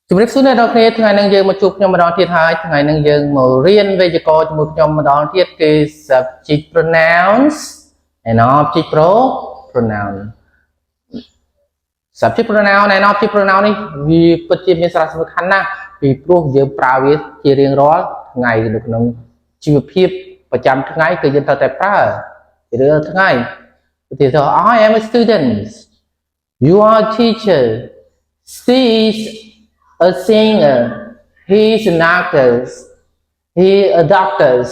ជំរាបសួរអ្នកនរគ្នាថ្ងៃនេះយើងមកជួបខ្ញុំម្ដងទៀតហើយថ្ងៃនេះយើងមករៀនវេយ្យាករណ៍ជាមួយខ្ញុំម្ដងទៀតគឺ subject pronouns and object pronoun subject pronoun and object pronoun នេះវាពិតជាមានសារៈសំខាន់ណាស់ពីព្រោះយើងប្រើវាជារៀងរាល់ថ្ងៃនៅក្នុងជីវភាពប្រចាំថ្ងៃគឺយើងត្រូវតែប្រើជារៀងរាល់ថ្ងៃឧទាហរណ៍ I am a student you are a teacher she is a singer, he is an actor, he a doctor.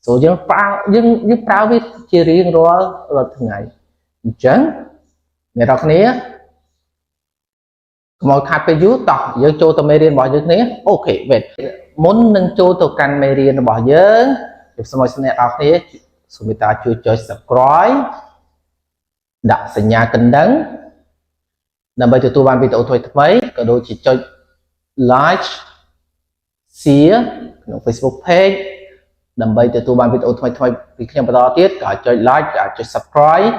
So យើងប្រើវាជារៀងរាល់ថ្ងៃអញ្ចឹងអ្នកនរគ្នាកុំឲ្យខាត់ពេលយូរតោះយើងចូលទៅមេរៀនរបស់យើងគ្នាអូខេ wait មុននឹងចូលទៅកាន់មេរៀនរបស់យើងខ្ញុំសូមឲ្យអ្នកនរគ្នាសូមមេត្តាជួយចុច subscribe ដាក់សញ្ញាកណ្ដឹងដើម្បីទទួលបានវីដេអូថ្មីៗក៏ដូចជាចុច like share ក្នុង Facebook page ដើម្បីទទួលបានវីដេអូថ្មីៗពីខ្ញុំបន្តទៀតក៏ចុច like ចុច subscribe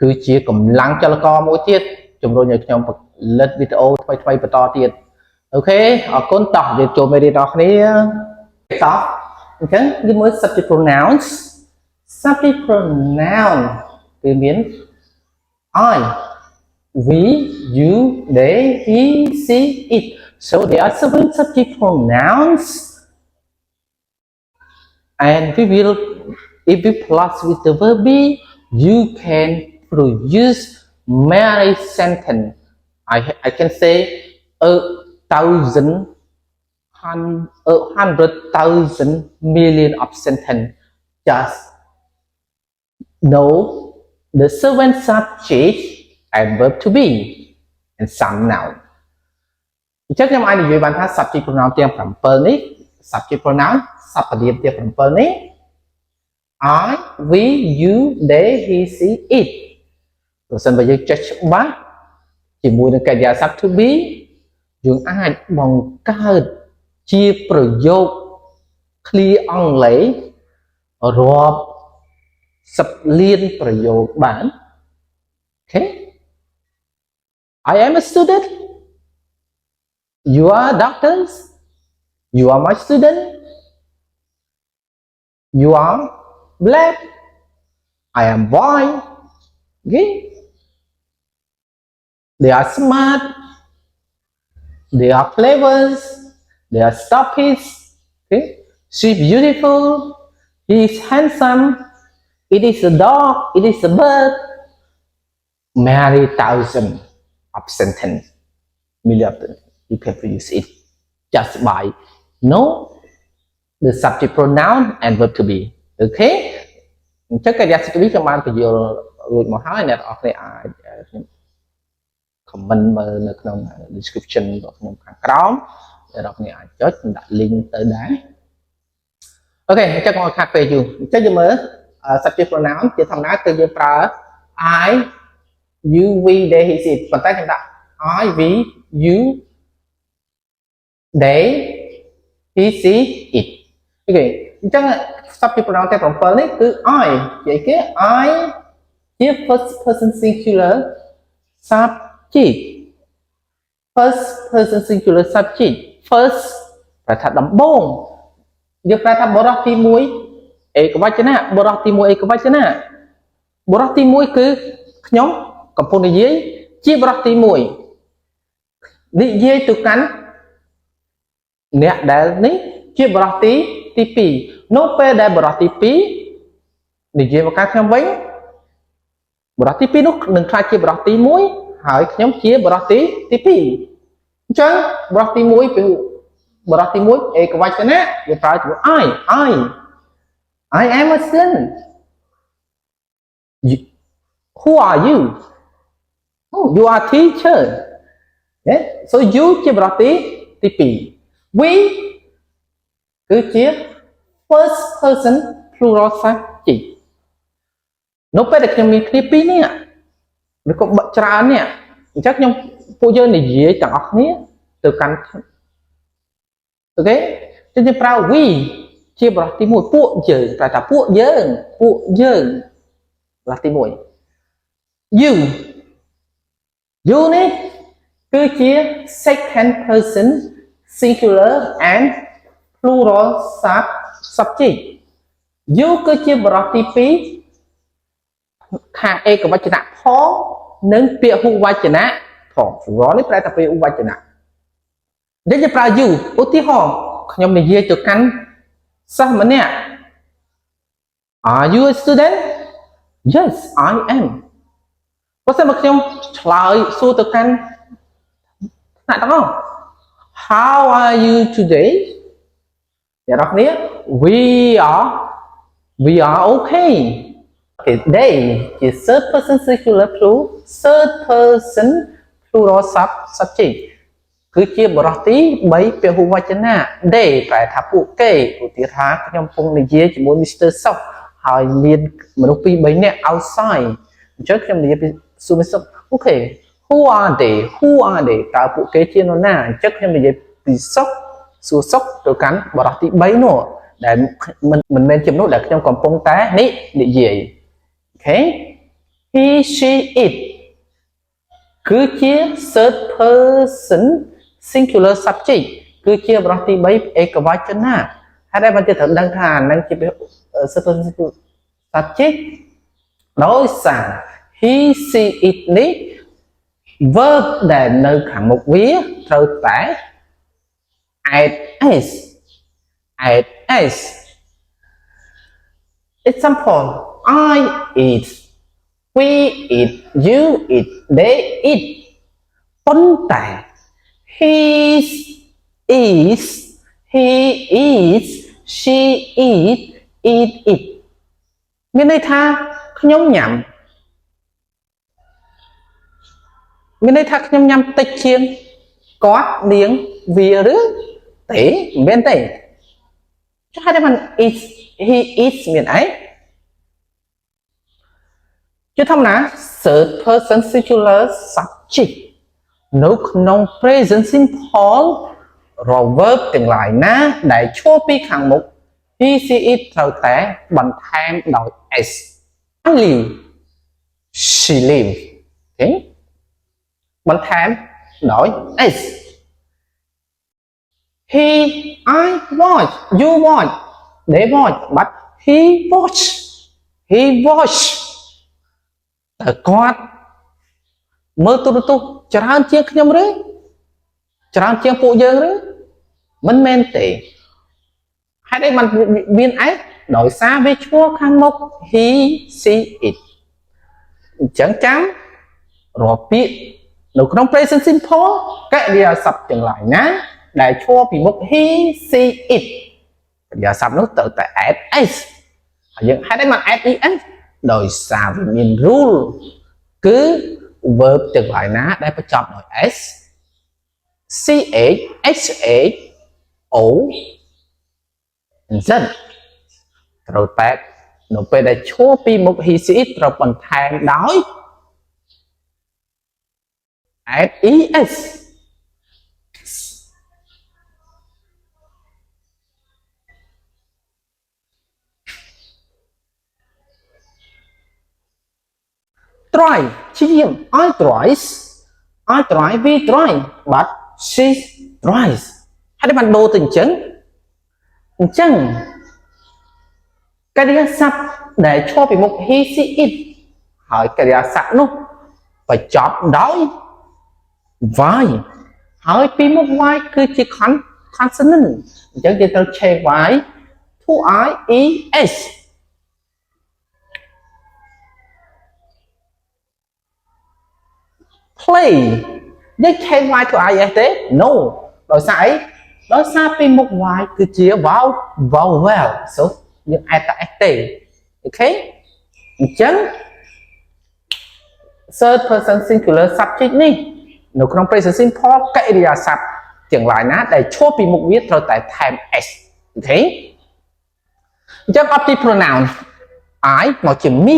គឺជាកម្លាំងចលករមួយទៀតជំរុញឲ្យខ្ញុំផលិតវីដេអូថ្មីៗបន្តទៀតអូខេអរគុណតោះយើងចូលមេរៀនរបស់គ្នាតោះអញ្ចឹងយើងមើល subject pronouns subject pronoun គឺមាន I we, you, they, he, she, it. So there are 7 subject pronouns. And we will, if we plus with the verb be, you can produce many sentences. I can say 100,000 million of sentences. Just know the 7 subjects and verb to be and some noun អញ្ចឹងខ្ញុំអាចនិយាយបានថា subject pronoun ទាំង7នេះ subject pronoun សព្វនាមទាំង7នេះ I we you they he she it ប្រសិនបើយើងចេះច្បាស់ជាមួយនឹងកិរិយាសព្ទ to be យើងអាចបង្កើតជាប្រយោគឃ្លាអង់គ្លេសរាប់10លានប្រយោគបានអូខេI am a student. You are doctors. You are my student. You are black. I am white. Okay. They are smart. They are clever. They are stupid. Okay. She is beautiful. He is handsome. It is a dog. It is a bird. Many thousands of sentence million you can produce it just by know the subject pronoun and verb to be okay អញ្ចឹងកិរិយាសព្ទ to be ខ្ញុំបានបញ្យល់រួចមកហើយអ្នកនរគ្នាអាចខ្ញុំ comment មើលនៅក្នុង description របស់ខ្ញុំខាងក្រោមអ្នកនរគ្នាអាចចុចដាក់ link ទៅដែរអូខេអញ្ចឹងមកខាត់ពេលយូរអញ្ចឹងយើងមើល subject pronoun ជាធម្មតាគឺយើងប្រើ I you we they he she ប៉ុន្តែខ្ញុំដាក់ I we you they he she it អូខេអញ្ចឹង subject pronoun ទាំង7នេះគឺ I និយាយគេ I ជា first person singular subject first person singular subject first ប្រែថាដំបូងយើងប្រែថាបរិបទទី1ឯកវចនៈបរិបទទី1ឯកវចនៈបរិបទទី1គឺខ្ញុំកំពុងនិយាយជាបរិបទទី1និយាយទៅកាន់អ្នកដែលនេះជាបរិបទទី2នៅពេលដែលបរិបទទី2និយាយមកកាន់ខ្ញុំវិញបរិបទទី2នោះនឹងក្លាយជាបរិបទទី1ហើយខ្ញុំជាបរិបទទី2អញ្ចឹងបរិបទទី1គឺបរិបទទី1ឯកវចនៈយើងប្រើជាមួយ I am a student who are you Oh, you are teacher. Okay? So you ជាបរិបទទី2 We គឺជា first person plural subject នៅពេលដែលខ្ញុំមានគ្នា2នាក់ឬក៏ច្រើននាក់អញ្ចឹងខ្ញុំពួកយើងនិយាយទាំងអស់គ្នាទៅកាន់អូខេចឹងយើងប្រើ we ជាបរិបទទី1ពួកយើងប្រែថាពួកយើងបរិបទទី1 you នេះ cứ chia second person singular and plural subject you cứ chia bọt tí phí khả ê của vạch nạ phó nâng bịa hụ vạch nạ phó rõ lấy bài tập bịa hụ vạch nạ để cho bà dù ưu tí hò nhóm này dê cho cắn sao mà nè are you a student yes I am có sao mà nhóm lời xua từ cắn nạ đó không how are you today dạ đó nè we are okay okay they is third person singular plural third person plural subject cứ chia bọt tí bấy bịa hụ vạch nạ để phải thả phụ kê của tiết hóa trong phong này dê chỉ muốn Mr. Sóc hỏi liên mà lúc bấy nè outside trước trong này dê xuống Sóc ok who are they tạo phụ kê chia nó nà trước trong này dê bị Sóc xuống Sóc rồi cắn bọt tí bấy nữa để mình men chìm nốt để trong còn phong tá ní để gì ok he she it cứ chia third person singular subject cứ chia bọt tí bấy ê cả vạch nà hay đây mìnhจะthử đăng thàn đang chia third person singular subject đối sản he she it ní verb để nơi khẳng một vía rồi tải as example I eat we eat you eat they eat vấn đề he eats she eat it miền đây tha nhóm nhầm miền đây tha nhóm nhầm tịch chiên có tiếng vía rứa tế bên tây cho hai đứa mình he eats miền ấy chứ thông là third person singular subject nếu non present simple rồi verb từng lại ná để cho pi hạng mục he she it rồi té bằng thêm đổi s I live she live okay bằng thêm đổi s he I watch you watch they watch but he watch con mơ tu chán chiếc nhom rưỡi chán chiếc phụ dương rưỡi mình men tệ hai đây mình biên ấy đổi xa với chúa khang mốc he she it chẳng chắn rồi biết được trong present simple cái điều sập chừng lại ná để cho bị mốc he she it giờ sập nó tự tại s nhưng hai đây mà s đổi xa với miền rule cứ verb chừng lại ná đây phải chọn đổi s ch o dân rồi tag nó về để cho pi một hi sĩ rồi bằng thang đói s try chi nghiệm I try we try but she tries hai đứa bạn đồ tình chăng cái điều sắp để cho bị một he she it hỏi cái điều sắp nó phải chọn đói vai hỏi bị một vai cứ chỉ consonant chẳng chỉ tao che vai thu I e s play với che vai thu I e s thế no rồi sao ấy đó sao bị một vai cứ chia vào well số những ai ta st ok chẳng third person singular subject này nó không present simple cái điều sắp chẳng lại ná để cho bị một viết rồi tại time s ok just object pronoun I một chữ me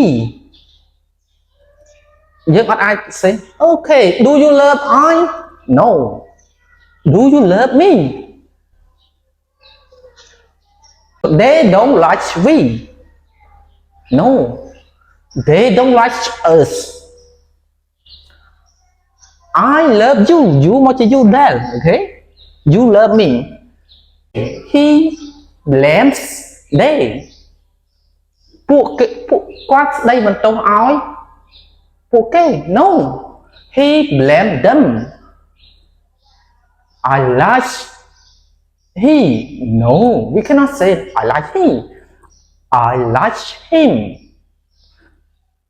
nhưng bắt ai say okay do you love I no do you love me they don't like we no they don't like us I love you you មកជា you ដែរ okay you love me he blames they ពួកគាត់ស្ដីបន្ទោសឲ្យពួកគេ no he blamed them I like he no we cannot say I like he I like him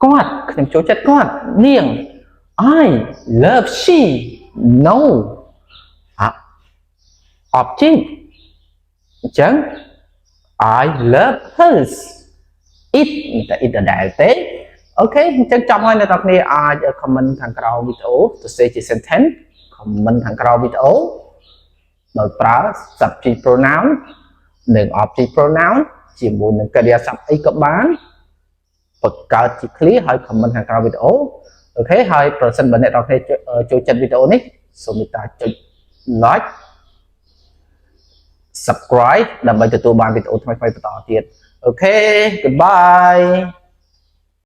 គាត់ខ្ញុំចូលចិត្តគាត់នាង I love she no object អញ្ចឹង I love hers it តែ it ដដែលទេអូខេអញ្ចឹងចប់ហើយអ្នកនរគ្នាអាច comment ខាងក្រោមវីដេអូទៅសេជា sentence comment ខាងក្រោមវីដេអូដោយប្រើ subject pronoun និង object pronoun ជាមួយនឹងកិរិយាសព្ទអីក៏បានបង្កើតជា clear ហើយ comment ខាងក្រោមវីដេអូអូខេហើយប្រសិនបើអ្នកនរគ្នាចូលចិត្តវីដេអូនេះសូមមេត្តាចុច like subscribe ដើម្បីទទួលបានវីដេអូថ្មីៗបន្តទៀតអូខេ goodbye